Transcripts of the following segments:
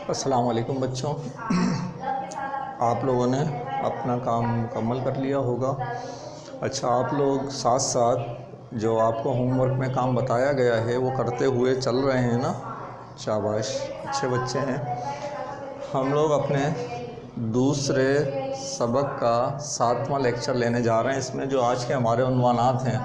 السلام علیکم بچوں، آپ لوگوں نے اپنا کام مکمل کر لیا ہوگا۔ اچھا، آپ لوگ ساتھ ساتھ جو آپ کو ہوم ورک میں کام بتایا گیا ہے وہ کرتے ہوئے چل رہے ہیں نا؟ شاباش، اچھے بچے ہیں۔ ہم لوگ اپنے دوسرے سبق کا 7واں لیکچر لینے جا رہے ہیں۔ اس میں جو آج کے ہمارے عنوانات ہیں،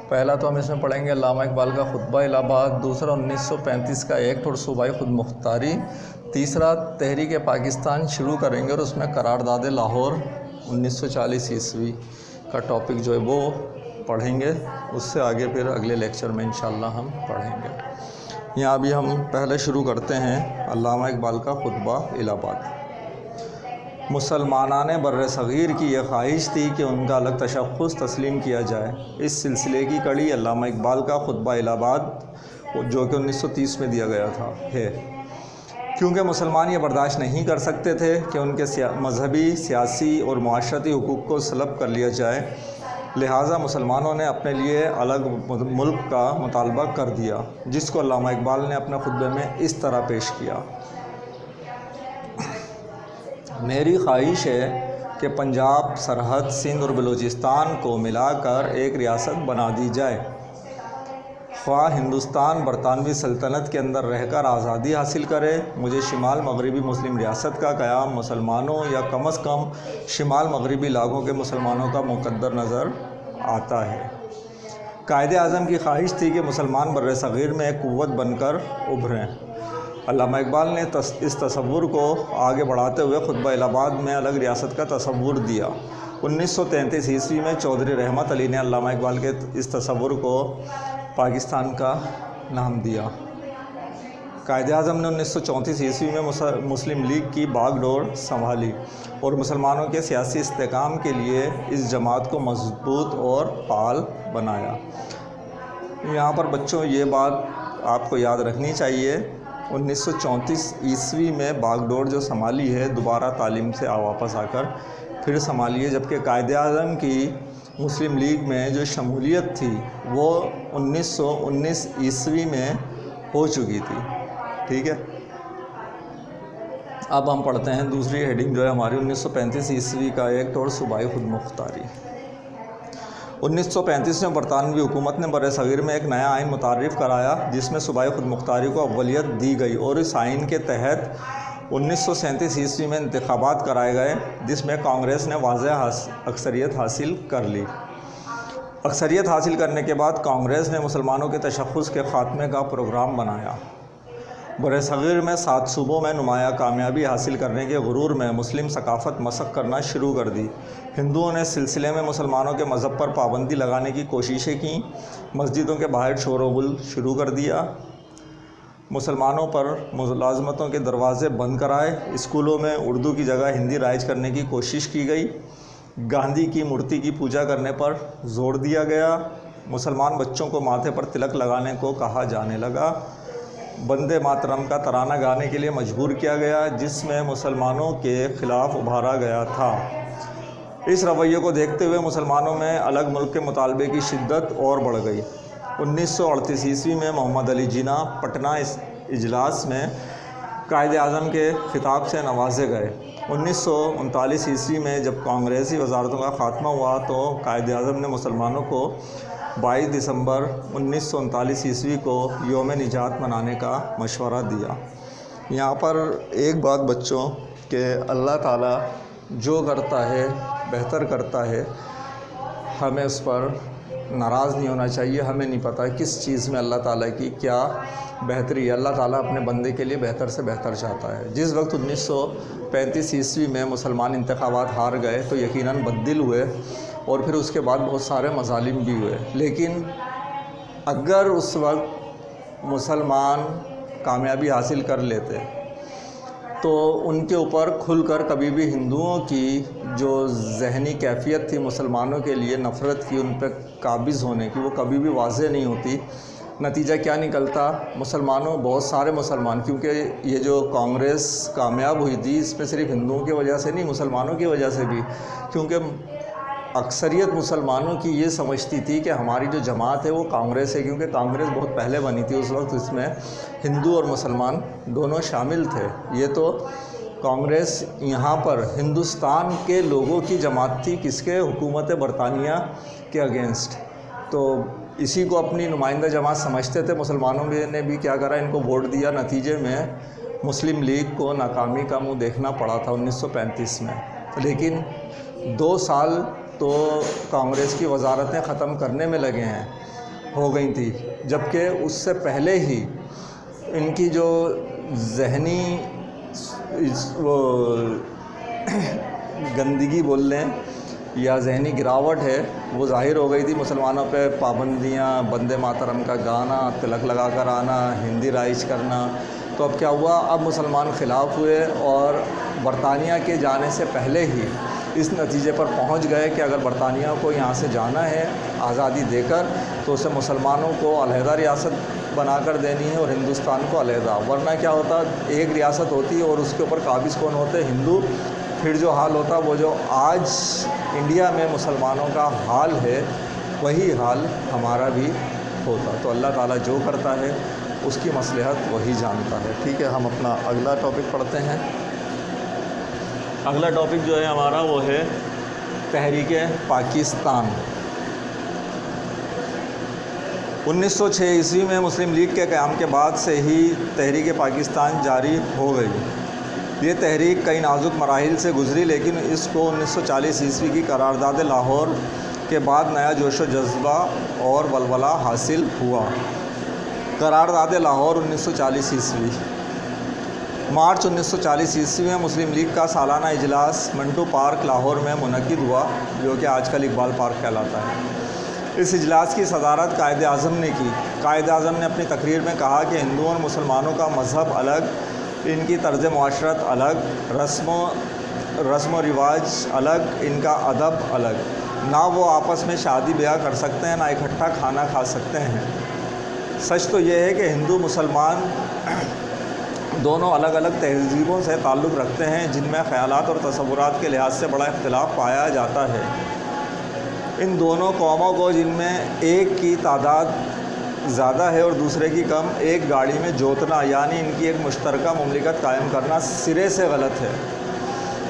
پہلا تو ہم اس میں پڑھیں گے علامہ اقبال کا خطبہ الہ آباد، دوسرا 1935 کا ایکٹ اور صوبائی خود مختاری، تیسرا تحریک پاکستان شروع کریں گے اور اس میں قرارداد لاہور 1940 عیسوی کا ٹاپک جو ہے وہ پڑھیں گے۔ اس سے آگے پھر اگلے لیکچر میں انشاءاللہ ہم پڑھیں گے۔ یہاں ابھی ہم پہلے شروع کرتے ہیں علامہ اقبال کا خطبہ الہ آباد۔ مسلمانان بر صغیر کی یہ خواہش تھی کہ ان کا الگ تشخص تسلیم کیا جائے۔ اس سلسلے کی کڑی علامہ اقبال کا خطبہ الہ آباد جو کہ 1930 میں دیا گیا تھا ہے، کیونکہ مسلمان یہ برداشت نہیں کر سکتے تھے کہ ان کے مذہبی، سیاسی اور معاشرتی حقوق کو سلب کر لیا جائے، لہٰذا مسلمانوں نے اپنے لیے الگ ملک کا مطالبہ کر دیا، جس کو علامہ اقبال نے اپنے خطبے میں اس طرح پیش کیا: میری خواہش ہے کہ پنجاب، سرحد، سندھ اور بلوچستان کو ملا کر ایک ریاست بنا دی جائے۔ خواہ ہندوستان برطانوی سلطنت کے اندر رہ کر آزادی حاصل کرے، مجھے شمال مغربی مسلم ریاست کا قیام مسلمانوں یا کم از کم شمال مغربی علاقوں کے مسلمانوں کا مقدر نظر آتا ہے۔ قائد اعظم کی خواہش تھی کہ مسلمان بر صغیر میں ایک قوت بن کر ابھریں۔ علامہ اقبال نے اس تصور کو آگے بڑھاتے ہوئے خطبہ الہ آباد میں الگ ریاست کا تصور دیا۔ 1933 عیسوی میں چودھری رحمت علی نے علامہ اقبال کے اس تصور کو پاکستان کا نام دیا۔ قائد اعظم نے 1934 عیسوی میں مسلم لیگ کی باغ ڈور سنبھالی اور مسلمانوں کے سیاسی استحکام کے لیے اس جماعت کو مضبوط اور فعال بنایا۔ یہاں پر بچوں یہ بات آپ کو یاد رکھنی چاہیے، 1934 عیسوی میں باغ ڈور جو سنبھالی ہے، دوبارہ تعلیم سے واپس آ کر پھر سنبھالی ہے، جبکہ قائد اعظم کی مسلم لیگ میں جو شمولیت تھی وہ 1919 عیسوی میں ہو چکی تھی۔ ٹھیک ہے، اب ہم پڑھتے ہیں دوسری ہیڈنگ جو ہے ہماری 1935 عیسوی کا ایکٹ اور صوبائی خود مختاری۔ 1935 میں برطانوی حکومت نے بر صغیر میں ایک نیا آئین متعارف کرایا جس میں صوبائی خود مختاری کو اولویت دی گئی، اور اس آئین کے تحت 1937 عیسوی میں انتخابات کرائے گئے جس میں کانگریس نے واضح اکثریت حاصل کر لی۔ اکثریت حاصل کرنے کے بعد کانگریس نے مسلمانوں کے تشخص کے خاتمے کا پروگرام بنایا۔ بر صغیر میں 7 صوبوں میں نمایاں کامیابی حاصل کرنے کے غرور میں مسلم ثقافت مسخ کرنا شروع کر دی۔ ہندوؤں نے اس سلسلے میں مسلمانوں کے مذہب پر پابندی لگانے کی کوششیں کیں، مسجدوں کے باہر شور و غل شروع کر دیا، مسلمانوں پر ملازمتوں کے دروازے بند کرائے، اسکولوں میں اردو کی جگہ ہندی رائج کرنے کی کوشش کی گئی، گاندھی کی مورتی کی پوجا کرنے پر زور دیا گیا، مسلمان بچوں کو ماتھے پر تلک لگانے کو کہا جانے لگا، وندے ماترم کا ترانہ گانے کے لیے مجبور کیا گیا جس میں مسلمانوں کے خلاف ابھارا گیا تھا۔ اس رویے کو دیکھتے ہوئے مسلمانوں میں الگ ملک کے مطالبے کی شدت اور بڑھ گئی۔ 1938 عیسوی میں محمد علی جناح پٹنہ اجلاس میں قائد اعظم کے خطاب سے نوازے گئے۔ 1939 عیسوی میں جب کانگریسی وزارتوں کا خاتمہ ہوا تو قائد اعظم نے مسلمانوں کو 22 دسمبر 1939 عیسوی کو یوم نجات منانے کا مشورہ دیا۔ یہاں پر ایک بات بچوں کہ اللہ تعالیٰ جو کرتا ہے بہتر کرتا ہے، ہمیں اس پر ناراض نہیں ہونا چاہیے۔ ہمیں نہیں پتہ کس چیز میں اللہ تعالیٰ کی کیا بہتری ہے، اللہ تعالیٰ اپنے بندے کے لیے بہتر سے بہتر چاہتا ہے۔ جس وقت 1935 عیسوی میں مسلمان انتخابات ہار گئے تو یقیناً بددل ہوئے اور پھر اس کے بعد بہت سارے مظالم بھی ہوئے، لیکن اگر اس وقت مسلمان کامیابی حاصل کر لیتے تو ان کے اوپر کھل کر کبھی بھی ہندوؤں کی جو ذہنی کیفیت تھی مسلمانوں کے لیے نفرت کی، ان پہ قابض ہونے کی، وہ کبھی بھی واضح نہیں ہوتی۔ نتیجہ کیا نکلتا؟ مسلمانوں بہت سارے مسلمان، کیونکہ یہ جو کانگریس کامیاب ہوئی تھی اس میں صرف ہندوؤں کی وجہ سے نہیں، مسلمانوں کی وجہ سے بھی، کیونکہ اکثریت مسلمانوں کی یہ سمجھتی تھی کہ ہماری جو جماعت ہے وہ کانگریس ہے، کیونکہ کانگریس بہت پہلے بنی تھی، اس وقت اس میں ہندو اور مسلمان دونوں شامل تھے۔ یہ تو کانگریس یہاں پر ہندوستان کے لوگوں کی جماعت تھی، کس کے؟ حکومت برطانیہ کے اگینسٹ۔ تو اسی کو اپنی نمائندہ جماعت سمجھتے تھے۔ مسلمانوں نے بھی کیا کرا، ان کو ووٹ دیا، نتیجے میں مسلم لیگ کو ناکامی کا منہ دیکھنا پڑا تھا 1935 میں۔ لیکن 2 سال تو کانگریس کی وزارتیں ختم کرنے میں لگے ہیں، ہو گئی تھی، جبکہ اس سے پہلے ہی ان کی جو ذہنی وہ گندگی بول لیں یا ذہنی گراوٹ ہے، وہ ظاہر ہو گئی تھی۔ مسلمانوں پہ پابندیاں، وندے ماترم کا گانا، تلک لگا کر آنا، ہندی رائج کرنا۔ تو اب کیا ہوا، اب مسلمان خلاف ہوئے اور برطانیہ کے جانے سے پہلے ہی اس نتیجے پر پہنچ گئے کہ اگر برطانیہ کو یہاں سے جانا ہے آزادی دے کر، تو اسے مسلمانوں کو علیحدہ ریاست بنا کر دینی ہے اور ہندوستان کو علیحدہ، ورنہ کیا ہوتا، ایک ریاست ہوتی اور اس کے اوپر قابض کون ہوتے؟ ہندو۔ پھر جو حال ہوتا وہ جو آج انڈیا میں مسلمانوں کا حال ہے، وہی حال ہمارا بھی ہوتا۔ تو اللہ تعالیٰ جو کرتا ہے اس کی مصلحت وہی جانتا ہے۔ ٹھیک ہے، ہم اپنا اگلا ٹاپک پڑھتے ہیں۔ اگلا ٹاپک جو ہے ہمارا وہ ہے تحریک پاکستان۔ 1906 عیسوی میں مسلم لیگ کے قیام کے بعد سے ہی تحریک پاکستان جاری ہو گئی۔ یہ تحریک کئی نازک مراحل سے گزری، لیکن اس کو 1940 عیسوی کی قرارداد لاہور کے بعد نیا جوش و جذبہ اور ولولہ حاصل ہوا۔ قرارداد لاہور 1940 عیسوی۔ مارچ 1940 عیسوی میں مسلم لیگ کا سالانہ اجلاس منٹو پارک لاہور میں منعقد ہوا، جو کہ آج کل اقبال پارک کہلاتا ہے۔ اس اجلاس کی صدارت قائد اعظم نے کی۔ قائد اعظم نے اپنی تقریر میں کہا کہ ہندوؤں اور مسلمانوں کا مذہب الگ، ان کی طرز معاشرت الگ، رسم و رواج الگ، ان کا ادب الگ، نہ وہ آپس میں شادی بیاہ کر سکتے ہیں، نہ اکٹھا کھانا کھا سکتے ہیں۔ سچ تو یہ ہے کہ ہندو مسلمان دونوں الگ الگ تہذیبوں سے تعلق رکھتے ہیں، جن میں خیالات اور تصورات کے لحاظ سے بڑا اختلاف پایا جاتا ہے۔ ان دونوں قوموں کو، جن میں ایک کی تعداد زیادہ ہے اور دوسرے کی کم، ایک گاڑی میں جوتنا، یعنی ان کی ایک مشترکہ مملکت قائم کرنا سرے سے غلط ہے۔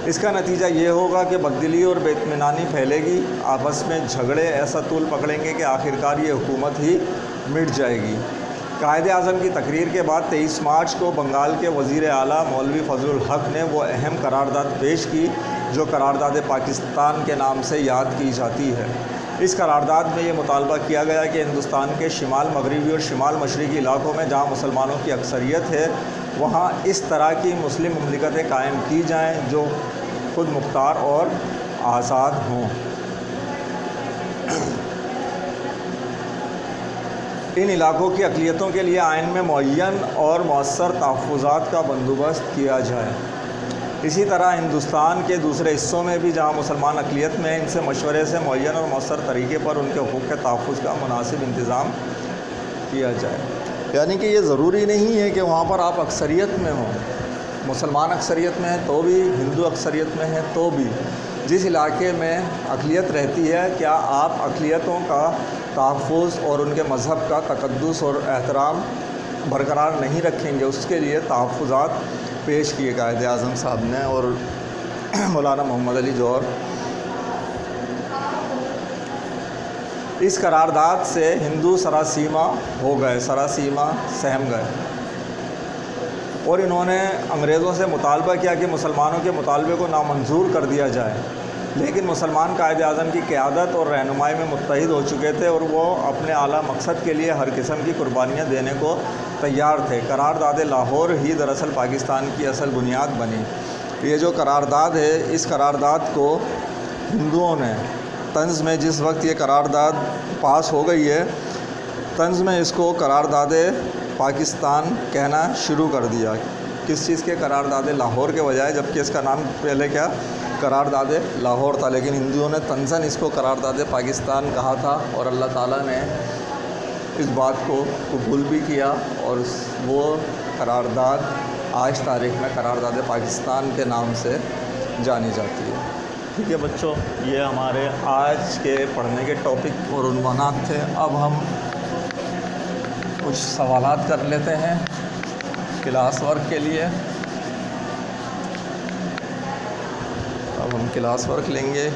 اس کا نتیجہ یہ ہوگا کہ بددلی اور بے اطمینانی پھیلے گی، آپس میں جھگڑے ایسا طول پکڑیں گے کہ آخرکار یہ حکومت ہی مٹ جائے گی۔ قائد اعظم کی تقریر کے بعد 23 مارچ کو بنگال کے وزیر اعلیٰ مولوی فضل الحق نے وہ اہم قرارداد پیش کی جو قرارداد پاکستان کے نام سے یاد کی جاتی ہے۔ اس قرارداد میں یہ مطالبہ کیا گیا کہ ہندوستان کے شمال مغربی اور شمال مشرقی علاقوں میں جہاں مسلمانوں کی اکثریت ہے، وہاں اس طرح کی مسلم مملکتیں قائم کی جائیں جو خود مختار اور آزاد ہوں۔ ان علاقوں کی اقلیتوں کے لیے آئین میں معین اور مؤثر تحفظات کا بندوبست کیا جائے۔ اسی طرح ہندوستان کے دوسرے حصوں میں بھی جہاں مسلمان اقلیت میں ہیں، ان سے مشورے سے معین اور مؤثر طریقے پر ان کے حقوق کے تحفظ کا مناسب انتظام کیا جائے۔ یعنی کہ یہ ضروری نہیں ہے کہ وہاں پر آپ اکثریت میں ہوں، مسلمان اکثریت میں ہیں تو بھی، ہندو اکثریت میں ہیں تو بھی، جس علاقے میں اقلیت رہتی ہے، کیا آپ اقلیتوں کا تحفظ اور ان کے مذہب کا تقدس اور احترام برقرار نہیں رکھیں گے؟ اس کے لیے تحفظات پیش کیے قائد اعظم صاحب نے اور مولانا محمد علی جوہر۔ اس قرارداد سے ہندو سراسیمہ ہو گئے، سراسیمہ سہم گئے، اور انہوں نے انگریزوں سے مطالبہ کیا کہ مسلمانوں کے مطالبے کو نامنظور کر دیا جائے، لیکن مسلمان قائد اعظم کی قیادت اور رہنمائی میں متحد ہو چکے تھے اور وہ اپنے اعلیٰ مقصد کے لیے ہر قسم کی قربانیاں دینے کو تیار تھے۔ قرارداد لاہور ہی دراصل پاکستان کی اصل بنیاد بنی۔ یہ جو قرارداد ہے، اس قرارداد کو ہندوؤں نے طنز میں، جس وقت یہ قرارداد پاس ہو گئی ہے، طنز میں اس کو قرارداد پاکستان کہنا شروع کر دیا۔ کس چیز کے؟ قرارداد لاہور کے بجائے، جبکہ اس کا نام پہلے کیا؟ قرارداد لاہور تھا، لیکن ہندوؤں نے طنزاً اس کو قرارداد پاکستان کہا تھا، اور اللہ تعالیٰ نے اس بات کو قبول بھی کیا، اور وہ قرارداد آج تاریخ میں قرارداد پاکستان کے نام سے جانی جاتی ہے۔ ٹھیک ہے بچوں، یہ ہمارے آج کے پڑھنے کے ٹاپک اور عنوانات تھے۔ اب ہم کچھ سوالات کر لیتے ہیں۔ کلاس ورک کے لیے اب ہم کلاس ورک لیں گے.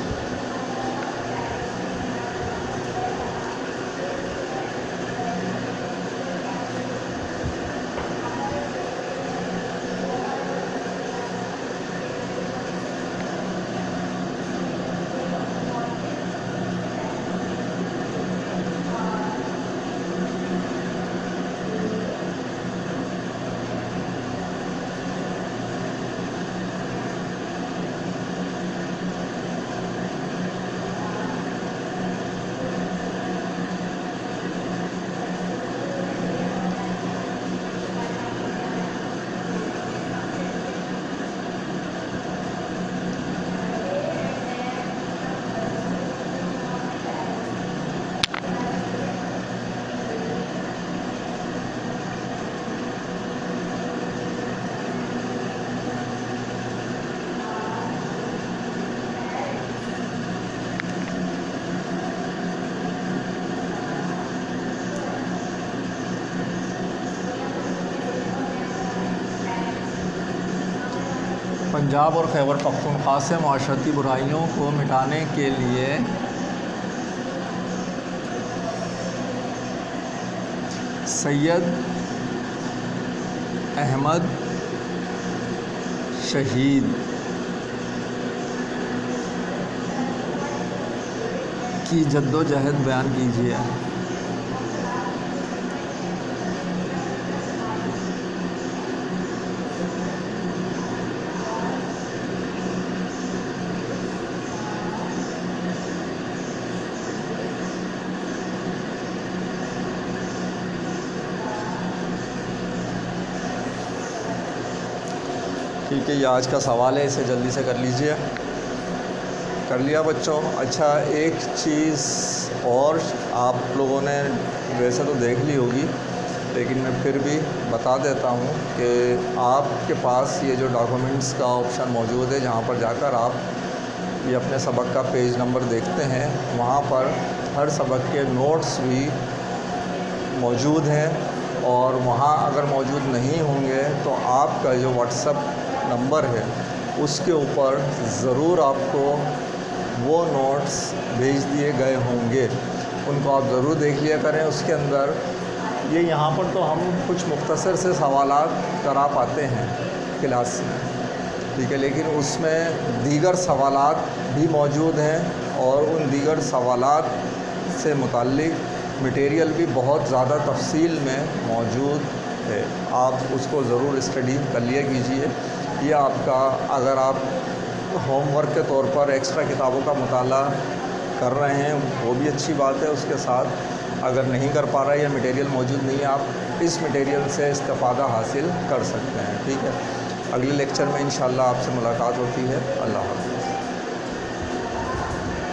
پنجاب اور خیبر پختونخوا سے معاشرتی برائیوں کو مٹانے کے لیے سید احمد شہید کی جدوجہد بیان کیجیے. ٹھیک ہے، یہ آج کا سوال ہے، اسے جلدی سے کر لیجئے. کر لیا بچوں؟ اچھا، ایک چیز اور آپ لوگوں نے ویسے تو دیکھ لی ہوگی، لیکن میں پھر بھی بتا دیتا ہوں کہ آپ کے پاس یہ جو ڈاکومنٹس کا آپشن موجود ہے، جہاں پر جا کر آپ یہ اپنے سبق کا پیج نمبر دیکھتے ہیں، وہاں پر ہر سبق کے نوٹس بھی موجود ہیں. اور وہاں اگر موجود نہیں ہوں گے تو آپ کا جو واٹس ایپ نمبر ہے اس کے اوپر ضرور آپ کو وہ نوٹس بھیج دیے گئے ہوں گے. ان کو آپ ضرور دیکھ لیا کریں. اس کے اندر یہاں پر تو ہم کچھ مختصر سے سوالات کرا پاتے ہیں کلاس میں، ٹھیک ہے، لیکن اس میں دیگر سوالات بھی موجود ہیں اور ان دیگر سوالات سے متعلق مٹیریل بھی بہت زیادہ تفصیل میں موجود ہے. آپ اس کو ضرور اسٹڈی کر لیا کیجیے. یہ آپ کا، اگر آپ ہوم ورک کے طور پر ایکسٹرا کتابوں کا مطالعہ کر رہے ہیں وہ بھی اچھی بات ہے. اس کے ساتھ اگر نہیں کر پا رہا یا مٹیریل موجود نہیں ہے، آپ اس مٹیریل سے استفادہ حاصل کر سکتے ہیں. ٹھیک ہے، اگلے لیکچر میں انشاءاللہ آپ سے ملاقات ہوتی ہے. اللہ حافظ.